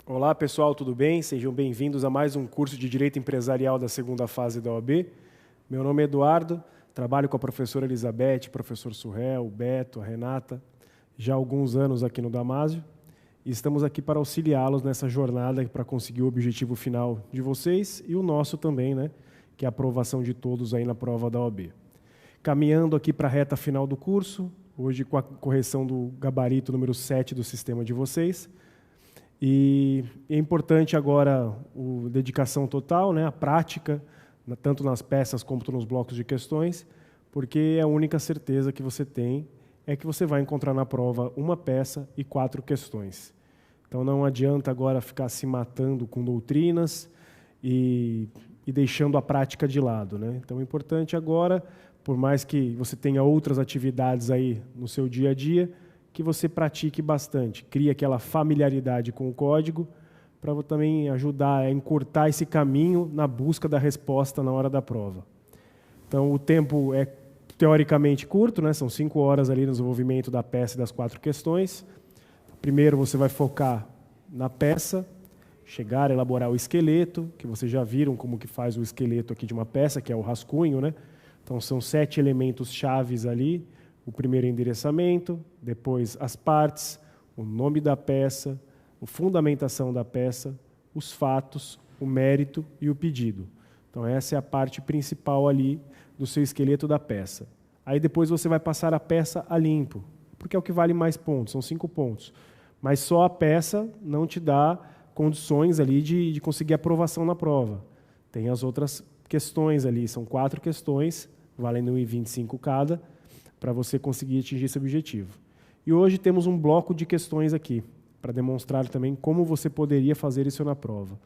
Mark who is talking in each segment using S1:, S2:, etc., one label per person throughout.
S1: Olá pessoal, tudo bem? Sejam bem-vindos a mais um curso de Direito Empresarial da segunda fase da OAB. Meu nome é Eduardo, trabalho com a professora Elizabeth, professor Surrel, o Beto, a Renata, já há alguns anos aqui no Damásio, e estamos aqui para auxiliá-los nessa jornada para conseguir o objetivo final de vocês e o nosso também, né? Que é a aprovação de todos aí na prova da OAB. Caminhando aqui para a reta final do curso, hoje com a correção do gabarito número 7 do sistema de vocês. E é importante agora a dedicação total, né, a prática, tanto nas peças como nos blocos de questões, porque a única certeza que você tem é que você vai encontrar na prova uma peça e 4 questões. Então não adianta agora ficar se matando com doutrinas e deixando a prática de lado, né? Então é importante agora, por mais que você tenha outras atividades aí no seu dia a dia, que você pratique bastante, crie aquela familiaridade com o código, para também ajudar a encurtar esse caminho na busca da resposta na hora da prova. Então, o tempo é teoricamente curto, né? São 5 horas ali no desenvolvimento da peça e das 4 questões. Primeiro, você vai focar na peça, chegar a elaborar o esqueleto, que vocês já viram como que faz o esqueleto aqui de uma peça, que é o rascunho, né? Então, são 7 elementos chaves ali. O primeiro endereçamento, depois as partes, o nome da peça, a fundamentação da peça, os fatos, o mérito e o pedido. Então essa é a parte principal ali do seu esqueleto da peça. Aí depois você vai passar a peça a limpo, porque é o que vale mais pontos, são 5 pontos. Mas só a peça não te dá condições ali de conseguir aprovação na prova. Tem as outras questões ali, são 4 questões, valendo 1,25 cada, para você conseguir atingir esse objetivo. E hoje temos um bloco de questões aqui, para demonstrar também como você poderia fazer isso na prova.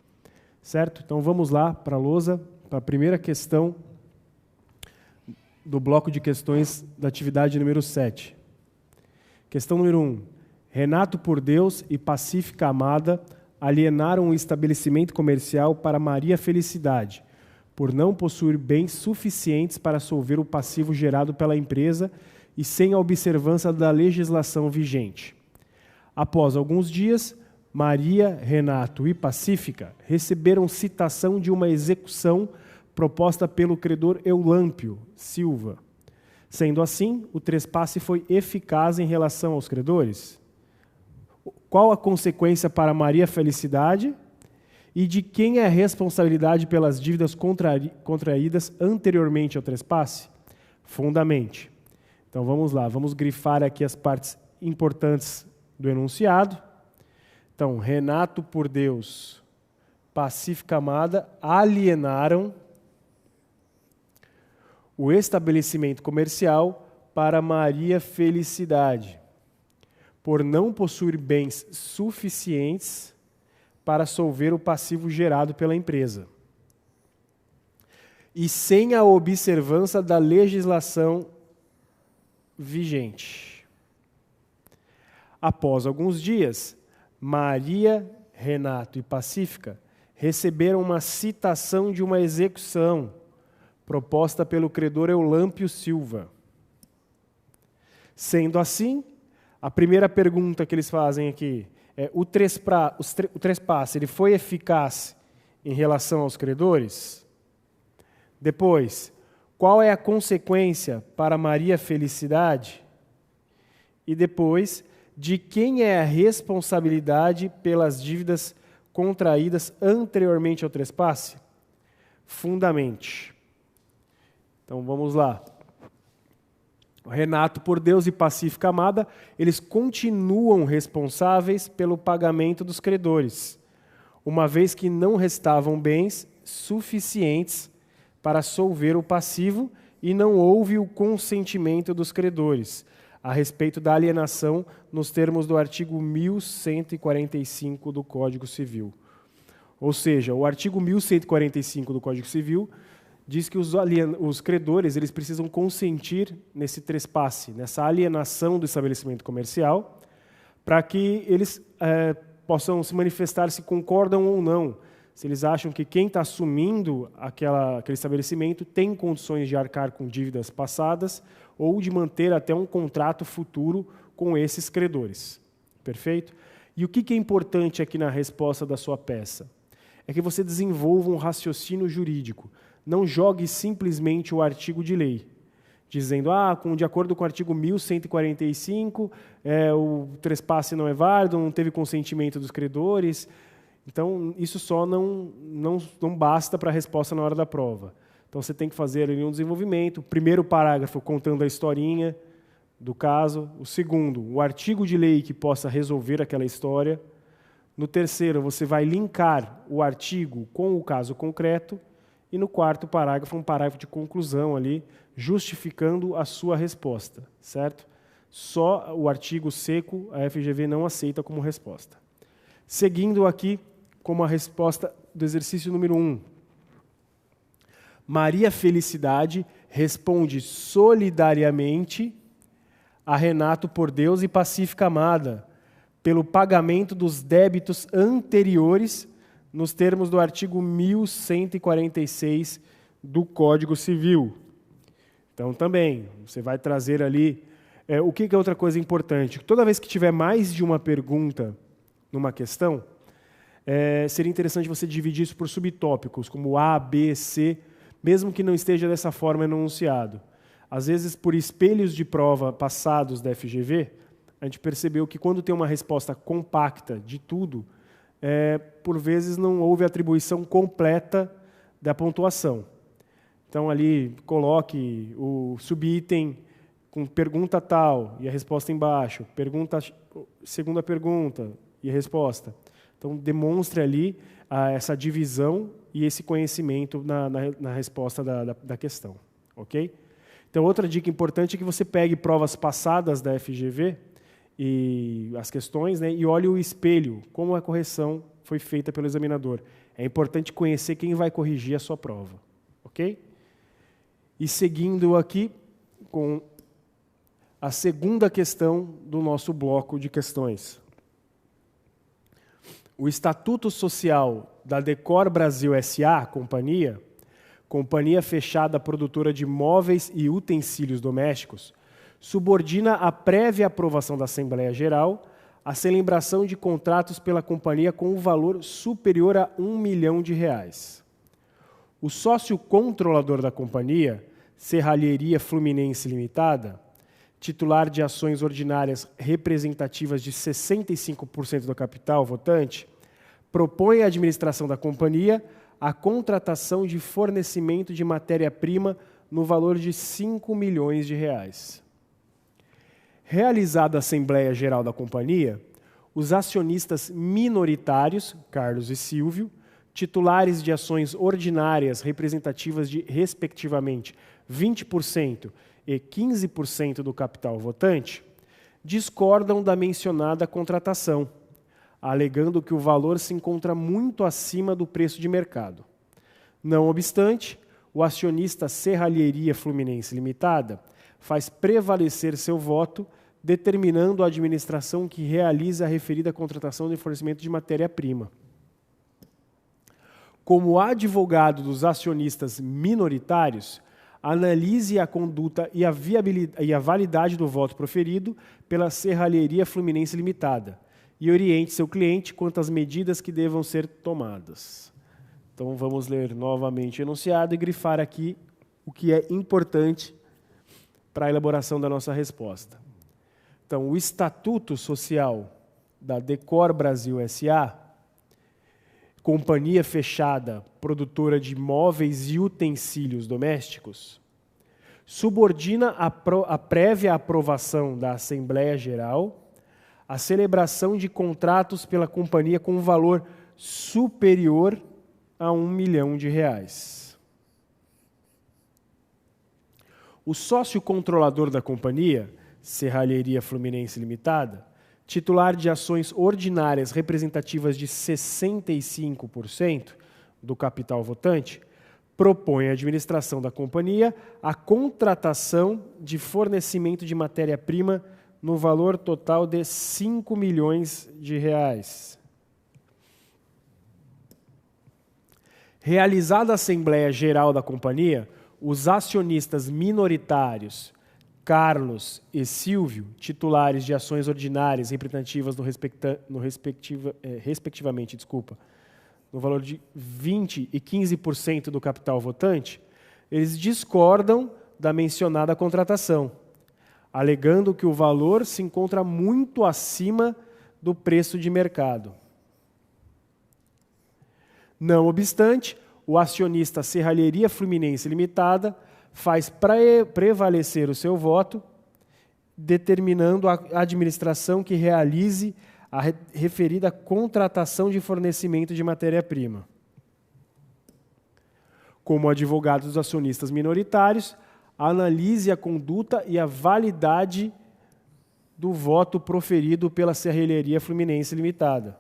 S1: Certo? Então vamos lá para a lousa, para a primeira questão do bloco de questões da atividade número 7. Questão número 1. Renato por Deus e Pacífica Amada alienaram o estabelecimento comercial para Maria Felicidade, por não possuir bens suficientes para solver o passivo gerado pela empresa e sem a observância da legislação vigente. Após alguns dias, Maria, Renato e Pacífica receberam citação de uma execução proposta pelo credor Eulâmpio Silva. Sendo assim, o trespasse foi eficaz em relação aos credores? Qual a consequência para Maria Felicidade? E de quem é a responsabilidade pelas dívidas contraídas anteriormente ao trespasse? Fundamente. Então vamos lá, vamos grifar aqui as partes importantes do enunciado. Então, Renato por Deus, Pacífica Amada alienaram o estabelecimento comercial para Maria Felicidade, por não possuir bens suficientes para solver o passivo gerado pela empresa, e sem a observância da legislação vigente. Após alguns dias, Maria, Renato e Pacífica receberam uma citação de uma execução proposta pelo credor Eulâmpio Silva. Sendo assim, a primeira pergunta que eles fazem aqui é: o trespasse ele foi eficaz em relação aos credores? Depois, qual é a consequência para Maria Felicidade? E depois, de quem é a responsabilidade pelas dívidas contraídas anteriormente ao trespasse? Fundamente. Então vamos lá. Renato por Deus e Pacífica Amada, eles continuam responsáveis pelo pagamento dos credores, uma vez que não restavam bens suficientes para solver o passivo e não houve o consentimento dos credores a respeito da alienação nos termos do artigo 1145 do Código Civil. Ou seja, o artigo 1145 do Código Civil diz que os credores eles precisam consentir nesse trespasse, nessa alienação do estabelecimento comercial, para que eles possam se manifestar se concordam ou não, se eles acham que quem está assumindo aquele estabelecimento tem condições de arcar com dívidas passadas ou de manter até um contrato futuro com esses credores. Perfeito? E o que é importante aqui na resposta da sua peça? É que você desenvolva um raciocínio jurídico. Não jogue simplesmente o artigo de lei, dizendo, de acordo com o artigo 1145, o trespasse não é válido, não teve consentimento dos credores. Então, isso só não basta para a resposta na hora da prova. Então, você tem que fazer ali um desenvolvimento. O primeiro parágrafo contando a historinha do caso. O segundo, o artigo de lei que possa resolver aquela história. No terceiro, você vai linkar o artigo com o caso concreto. E no quarto parágrafo, um parágrafo de conclusão ali, justificando a sua resposta, certo? Só o artigo seco a FGV não aceita como resposta. Seguindo aqui, como a resposta do exercício número 1. Maria Felicidade responde solidariamente a Renato por Deus e Pacífica Amada pelo pagamento dos débitos anteriores nos termos do artigo 1146 do Código Civil. Então, também, você vai trazer ali... o que é outra coisa importante? Toda vez que tiver mais de uma pergunta numa questão, seria interessante você dividir isso por subtópicos, como A, B, C, mesmo que não esteja dessa forma enunciado. Às vezes, por espelhos de prova passados da FGV, a gente percebeu que quando tem uma resposta compacta de tudo, por vezes não houve atribuição completa da pontuação. Então, ali, coloque o subitem com pergunta tal e a resposta embaixo, segunda pergunta e a resposta. Então, demonstre ali essa divisão e esse conhecimento na resposta da questão. Ok? Então, outra dica importante é que você pegue provas passadas da FGV e as questões, né, e olhe o espelho, como a correção foi feita pelo examinador. É importante conhecer quem vai corrigir a sua prova. Ok? E seguindo aqui com a segunda questão do nosso bloco de questões. O Estatuto Social da Decor Brasil S.A., companhia fechada produtora de móveis e utensílios domésticos, subordina a prévia aprovação da Assembleia Geral a celebração de contratos pela companhia com um valor superior a R$ 1 milhão. O sócio controlador da companhia, Serralheria Fluminense Limitada, titular de ações ordinárias representativas de 65% do capital votante, propõe à administração da companhia a contratação de fornecimento de matéria-prima no valor de R$ 5 milhões. Realizada a Assembleia Geral da companhia, os acionistas minoritários, Carlos e Silvio, titulares de ações ordinárias representativas de, respectivamente, 20% e 15% do capital votante, discordam da mencionada contratação, alegando que o valor se encontra muito acima do preço de mercado. Não obstante, o acionista Serralheria Fluminense Limitada faz prevalecer seu voto, determinando a administração que realize a referida contratação de fornecimento de matéria-prima. Como advogado dos acionistas minoritários, analise a conduta e a validade do voto proferido pela Serralheria Fluminense Limitada e oriente seu cliente quanto às medidas que devam ser tomadas. Então, vamos ler novamente o enunciado e grifar aqui o que é importante para a elaboração da nossa resposta. Então, o Estatuto Social da Decor Brasil S.A., companhia fechada, produtora de móveis e utensílios domésticos, subordina a prévia aprovação da Assembleia Geral a celebração de contratos pela companhia com um valor superior a R$ 1 milhão. O sócio controlador da companhia, Serralheria Fluminense Limitada, titular de ações ordinárias representativas de 65% do capital votante, propõe à administração da companhia a contratação de fornecimento de matéria-prima no valor total de R$ 5 milhões. Realizada a Assembleia Geral da companhia, os acionistas minoritários Carlos e Silvio, titulares de ações ordinárias representativas respectivamente, no valor de 20% e 15% do capital votante, eles discordam da mencionada contratação, alegando que o valor se encontra muito acima do preço de mercado. Não obstante, o acionista Serralheria Fluminense Limitada faz prevalecer o seu voto, determinando a administração que realize a referida contratação de fornecimento de matéria-prima. Como advogado dos acionistas minoritários, analise a conduta e a validade do voto proferido pela Serralheria Fluminense Limitada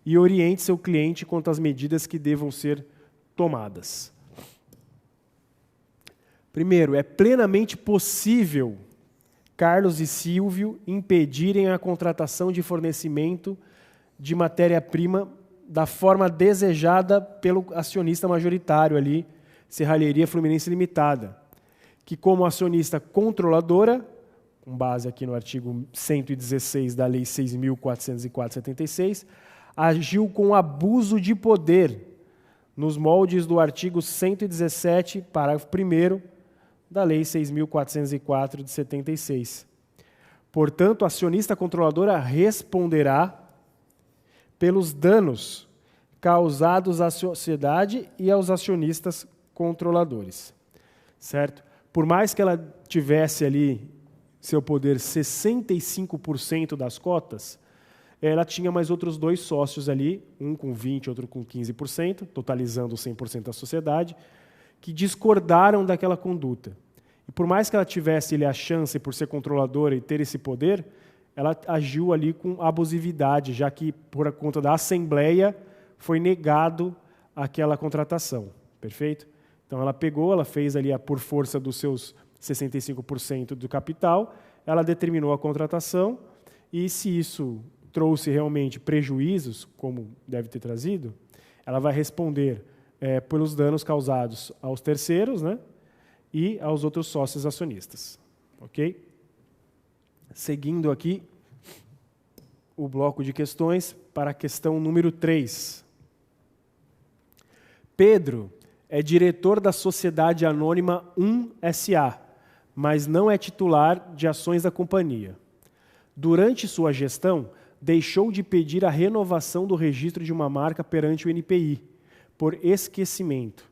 S1: e oriente seu cliente quanto às medidas que devam ser tomadas. Primeiro, é plenamente possível Carlos e Silvio impedirem a contratação de fornecimento de matéria-prima da forma desejada pelo acionista majoritário ali, Serralheria Fluminense Limitada, que como acionista controladora, com base aqui no artigo 116 da Lei 6.404/76, agiu com abuso de poder, nos moldes do artigo 117, parágrafo 1º, da Lei 6.404/76. Portanto, a acionista controladora responderá pelos danos causados à sociedade e aos acionistas controladores. Certo? Por mais que ela tivesse ali seu poder 65% das cotas, ela tinha mais outros 2 sócios ali, um com 20%, outro com 15%, totalizando 100% da sociedade, que discordaram daquela conduta. E por mais que ela tivesse ali a chance, por ser controladora e ter esse poder, ela agiu ali com abusividade, já que, por conta da Assembleia, foi negado aquela contratação. Perfeito? Então, ela pegou, ela fez ali, por força dos seus 65% do capital, ela determinou a contratação, e se isso trouxe realmente prejuízos, como deve ter trazido, ela vai responder pelos danos causados aos terceiros, né, e aos outros sócios acionistas. Ok? Seguindo aqui o bloco de questões para a questão número 3. Pedro é diretor da Sociedade Anônima 1 S.A., mas não é titular de ações da companhia. Durante sua gestão, deixou de pedir a renovação do registro de uma marca perante o NPI, por esquecimento.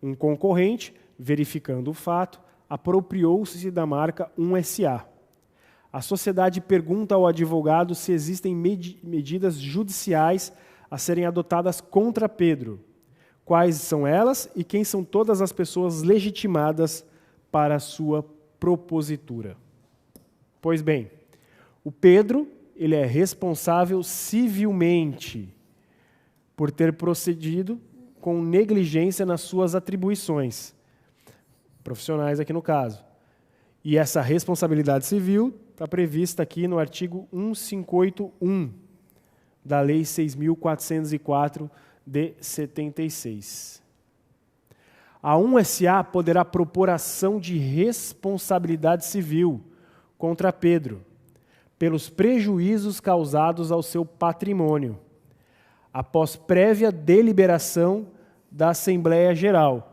S1: Um concorrente, verificando o fato, apropriou-se da marca 1SA. A sociedade pergunta ao advogado se existem medidas judiciais a serem adotadas contra Pedro. Quais são elas e quem são todas as pessoas legitimadas para a sua propositura? Pois bem, o Pedro ele é responsável civilmente por ter procedido com negligência nas suas atribuições profissionais aqui no caso. E essa responsabilidade civil está prevista aqui no artigo 158.1 da Lei 6.404/76. A 1SA poderá propor ação de responsabilidade civil contra Pedro pelos prejuízos causados ao seu patrimônio, após prévia deliberação da Assembleia Geral,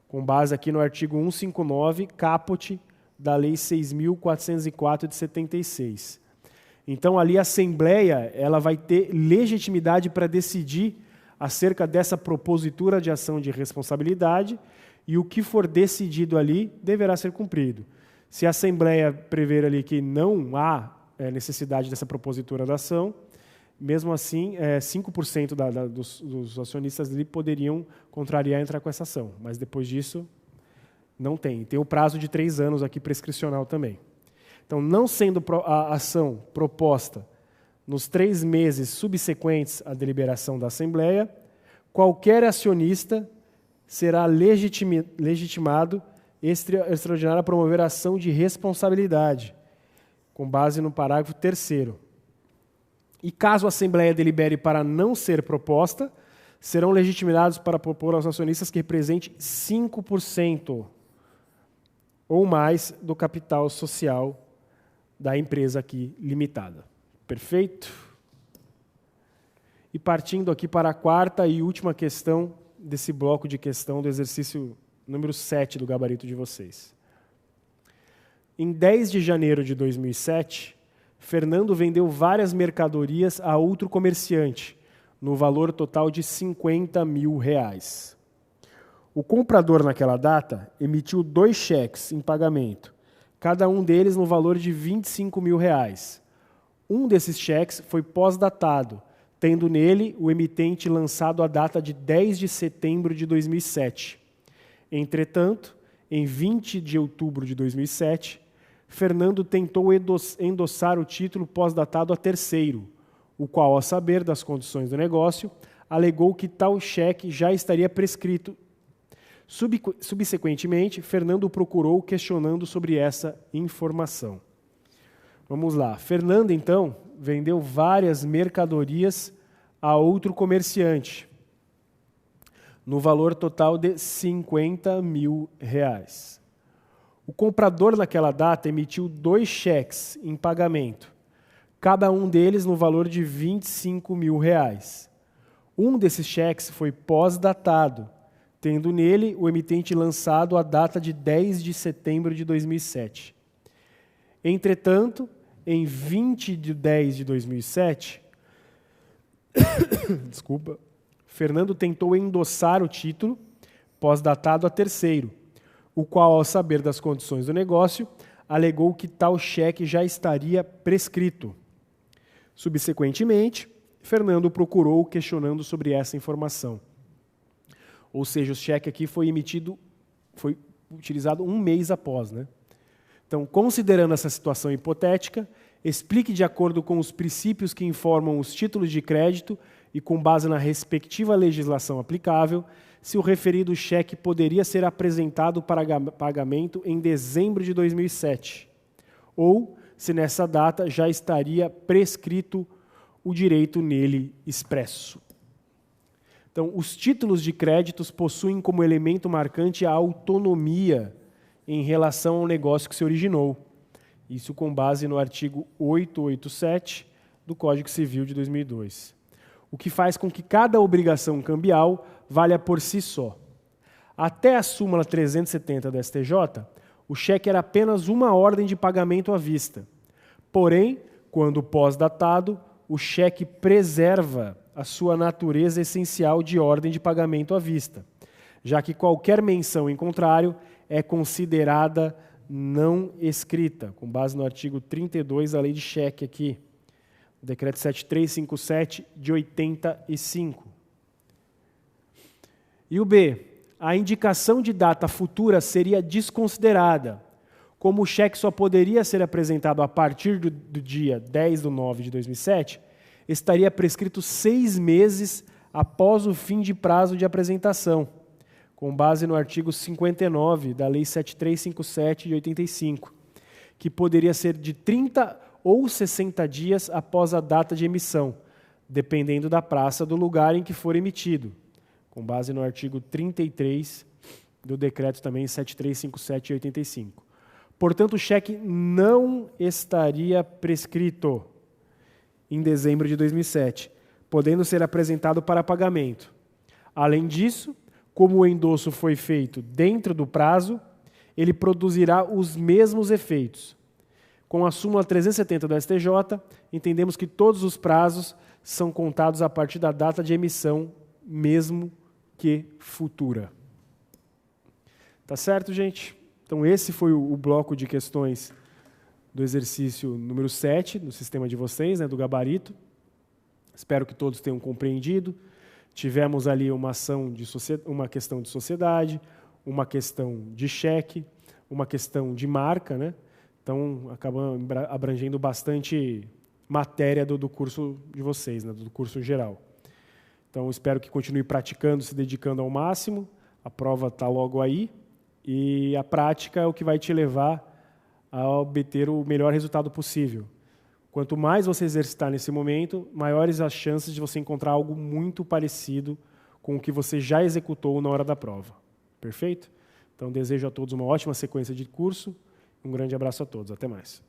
S1: com base aqui no artigo 159, caput, da Lei 6.404/76. Então, ali a Assembleia ela vai ter legitimidade para decidir acerca dessa propositura de ação de responsabilidade e o que for decidido ali deverá ser cumprido. Se a Assembleia prever ali que não há necessidade dessa propositura da ação, mesmo assim, 5% dos acionistas ali poderiam contrariar e entrar com essa ação, mas depois disso não tem. Tem o prazo de 3 anos aqui prescricional também. Então, não sendo a ação proposta nos 3 meses subsequentes à deliberação da Assembleia, qualquer acionista será legitimado extraordinário a promover a ação de responsabilidade, com base no parágrafo 3º. E caso a Assembleia delibere para não ser proposta, serão legitimados para propor aos acionistas que represente 5% ou mais do capital social da empresa aqui limitada. Perfeito? E partindo aqui para a quarta e última questão desse bloco de questão do exercício número 7 do gabarito de vocês. Em 10 de janeiro de 2007, Fernando vendeu várias mercadorias a outro comerciante, no valor total de R$50 mil. O comprador, naquela data, emitiu 2 cheques em pagamento, cada um deles no valor de R$25 mil. Um desses cheques foi pós-datado, tendo nele o emitente lançado a data de 10 de setembro de 2007. Entretanto, em 20 de outubro de 2007, Fernando tentou endossar o título pós-datado a terceiro, o qual, ao saber das condições do negócio, alegou que tal cheque já estaria prescrito. Subsequentemente, Fernando o procurou questionando sobre essa informação. Vamos lá. Fernando, então, vendeu várias mercadorias a outro comerciante, no valor total de R$50 mil. O comprador, naquela data, emitiu 2 cheques em pagamento, cada um deles no valor de R$25 mil. Um desses cheques foi pós-datado, tendo nele o emitente lançado a data de 10 de setembro de 2007. Entretanto, em 20 de 10 de 2007, Fernando tentou endossar o título pós-datado a terceiro, o qual, ao saber das condições do negócio, alegou que tal cheque já estaria prescrito. Subsequentemente, Fernando procurou questionando sobre essa informação. Ou seja, o cheque aqui foi utilizado 1 mês após, né? Então, considerando essa situação hipotética, explique de acordo com os princípios que informam os títulos de crédito e com base na respectiva legislação aplicável, se o referido cheque poderia ser apresentado para pagamento em dezembro de 2007, ou se nessa data já estaria prescrito o direito nele expresso. Então, os títulos de créditos possuem como elemento marcante a autonomia em relação ao negócio que se originou. Isso com base no artigo 887 do Código Civil de 2002. O que faz com que cada obrigação cambial valha por si só. Até a súmula 370 do STJ, o cheque era apenas uma ordem de pagamento à vista. Porém, quando pós-datado, o cheque preserva a sua natureza essencial de ordem de pagamento à vista, já que qualquer menção em contrário é considerada não escrita, com base no artigo 32 da Lei de Cheque aqui, Decreto 7357 de 85. E o B, a indicação de data futura seria desconsiderada, como o cheque só poderia ser apresentado a partir do dia 10/9 de 2007, estaria prescrito 6 meses após o fim de prazo de apresentação, com base no artigo 59 da Lei 7357 de 85, que poderia ser de 30 ou 60 dias após a data de emissão, dependendo da praça do lugar em que for emitido, com base no artigo 33 do decreto também 7357 de 85. Portanto, o cheque não estaria prescrito em dezembro de 2007, podendo ser apresentado para pagamento. Além disso, como o endosso foi feito dentro do prazo, ele produzirá os mesmos efeitos. Com a súmula 370 do STJ, entendemos que todos os prazos são contados a partir da data de emissão, mesmo que futura. Tá certo, gente? Então, esse foi o bloco de questões do exercício número 7, do sistema de vocês, né, do gabarito. Espero que todos tenham compreendido. Tivemos ali uma questão de sociedade, uma questão de cheque, uma questão de marca, né? Então, acabam abrangendo bastante matéria do curso de vocês, né, do curso geral. Então, espero que continue praticando, se dedicando ao máximo. A prova está logo aí. E a prática é o que vai te levar a obter o melhor resultado possível. Quanto mais você exercitar nesse momento, maiores as chances de você encontrar algo muito parecido com o que você já executou na hora da prova. Perfeito? Então, desejo a todos uma ótima sequência de curso. Um grande abraço a todos. Até mais.